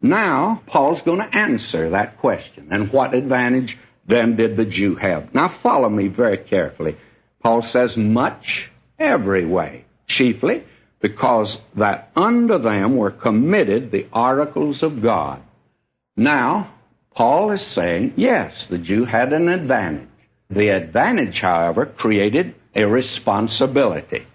Now, Paul's going to answer that question. And what advantage then did the Jew have? Now, follow me very carefully. Paul says, much every way, chiefly because that unto them were committed the oracles of God. Now, Paul is saying, yes, the Jew had an advantage. The advantage, however, created a responsibility.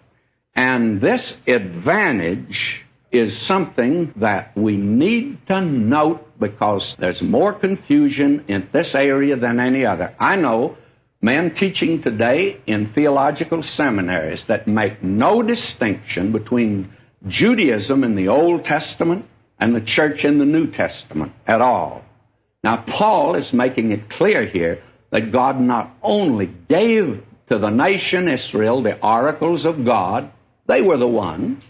And this advantage is something that we need to note because there's more confusion in this area than any other. I know men teaching today in theological seminaries that make no distinction between Judaism in the Old Testament and the church in the New Testament at all. Now, Paul is making it clear here that God not only gave to the nation Israel the oracles of God, they were the ones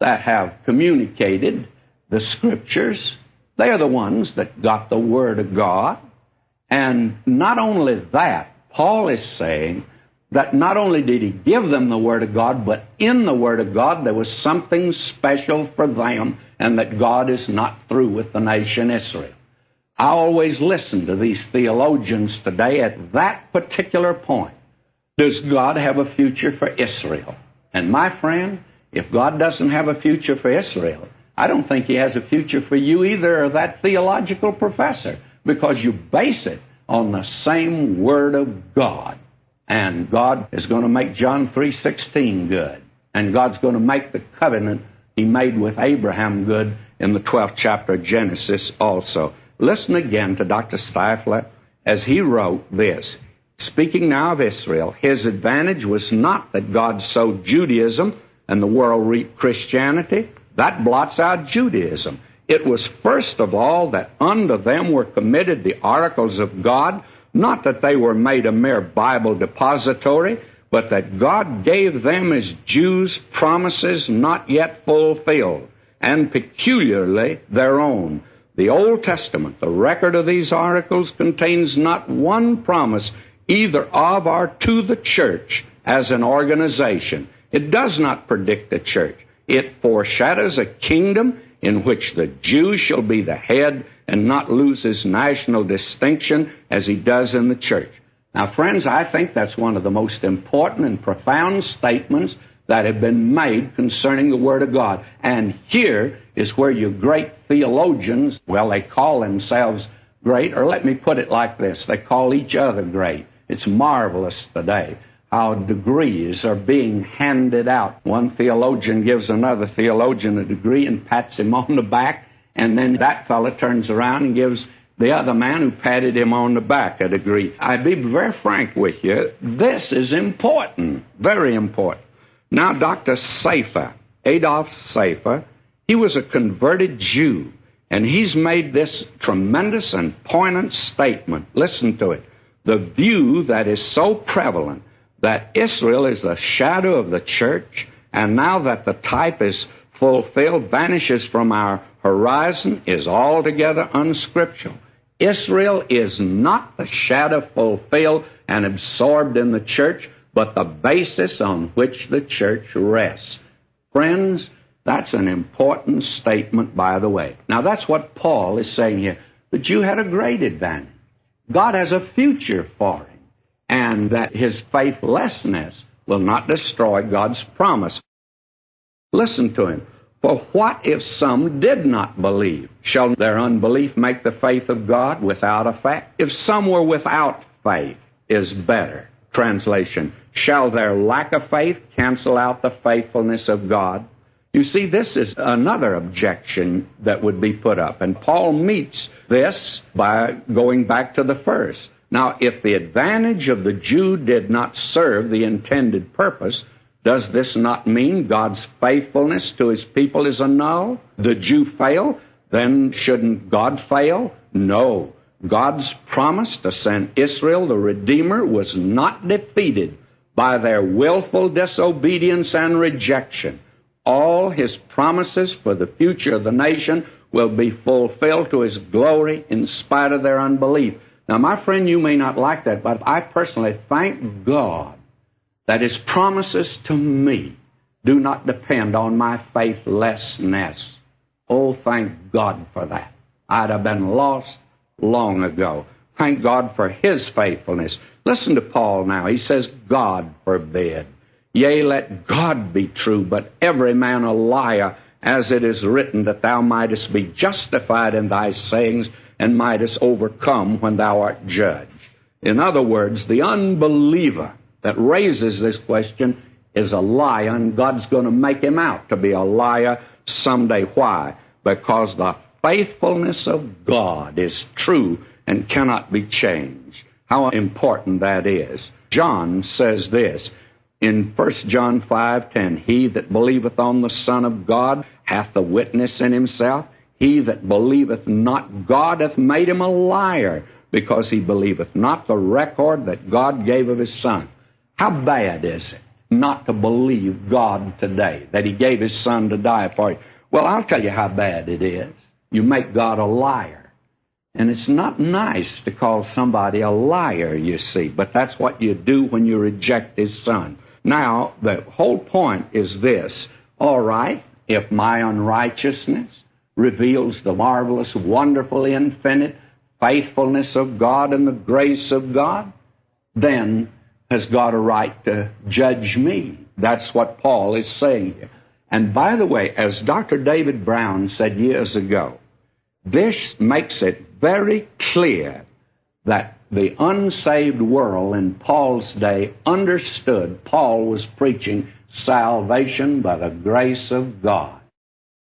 that have communicated the Scriptures. They are the ones that got the Word of God. And not only that, Paul is saying that not only did he give them the Word of God, but in the Word of God there was something special for them, and that God is not through with the nation Israel. I always listen to these theologians today at that particular point. Does God have a future for Israel? And my friend, if God doesn't have a future for Israel, I don't think He has a future for you either, or that theological professor, because you base it on the same Word of God. And God is going to make John 3:16 good. And God's going to make the covenant He made with Abraham good in the 12th chapter of Genesis also. Listen again to Dr. Stifler as he wrote this. Speaking now of Israel, his advantage was not that God sowed Judaism and the world reaped Christianity. That blots out Judaism. It was first of all that unto them were committed the oracles of God, not that they were made a mere Bible depository, but that God gave them as Jews promises not yet fulfilled, and peculiarly their own. The Old Testament, the record of these oracles, contains not one promise either of or to the church as an organization. It does not predict the church. It foreshadows a kingdom in which the Jew shall be the head and not lose his national distinction as he does in the church. Now, friends, I think that's one of the most important and profound statements that have been made concerning the Word of God. And here is where your great theologians, well, they call themselves great, or let me put it like this, they call each other great. It's marvelous today how degrees are being handed out. One theologian gives another theologian a degree and pats him on the back, and then that fellow turns around and gives the other man who patted him on the back a degree. I'd be very frank with you, this is important, very important. Now, Dr. Safer, Adolf Safer, he was a converted Jew, and he's made this tremendous and poignant statement. Listen to it. The view that is so prevalent that Israel is the shadow of the church, and now that the type is fulfilled, vanishes from our horizon, is altogether unscriptural. Israel is not the shadow fulfilled and absorbed in the church, but the basis on which the church rests. Friends, that's an important statement, by the way. Now, that's what Paul is saying here. The Jew had a great advantage. God has a future for him, and that his faithlessness will not destroy God's promise. Listen to him. For what if some did not believe? Shall their unbelief make the faith of God without effect? If some were without faith is better. Translation, shall their lack of faith cancel out the faithfulness of God? You see, this is another objection that would be put up, and Paul meets this by going back to the first. Now, if the advantage of the Jew did not serve the intended purpose, does this not mean God's faithfulness to his people is annulled? The Jew fail? Then shouldn't God fail? No. God's promise to send Israel, the Redeemer, was not defeated by their willful disobedience and rejection. All his promises for the future of the nation will be fulfilled to his glory in spite of their unbelief. Now, my friend, you may not like that, but I personally thank God that his promises to me do not depend on my faithlessness. Oh, thank God for that. I'd have been lost long ago. Thank God for His faithfulness. Listen to Paul now. He says, God forbid. Yea, let God be true, but every man a liar, as it is written, that thou mightest be justified in thy sayings and mightest overcome when thou art judged. In other words, the unbeliever that raises this question is a liar, and God's going to make him out to be a liar someday. Why? Because the faithfulness of God is true and cannot be changed. How important that is. John says this in 1 John 5:10, He that believeth on the Son of God hath a witness in himself. He that believeth not God hath made him a liar, because he believeth not the record that God gave of His Son. How bad is it not to believe God today, that He gave His Son to die for you? Well, I'll tell you how bad it is. You make God a liar. And it's not nice to call somebody a liar, you see, but that's what you do when you reject His Son. Now, the whole point is this. All right, if my unrighteousness reveals the marvelous, wonderful, infinite faithfulness of God and the grace of God, then has God a right to judge me. That's what Paul is saying here. And by the way, as Dr. David Brown said years ago, this makes it very clear that the unsaved world in Paul's day understood Paul was preaching salvation by the grace of God.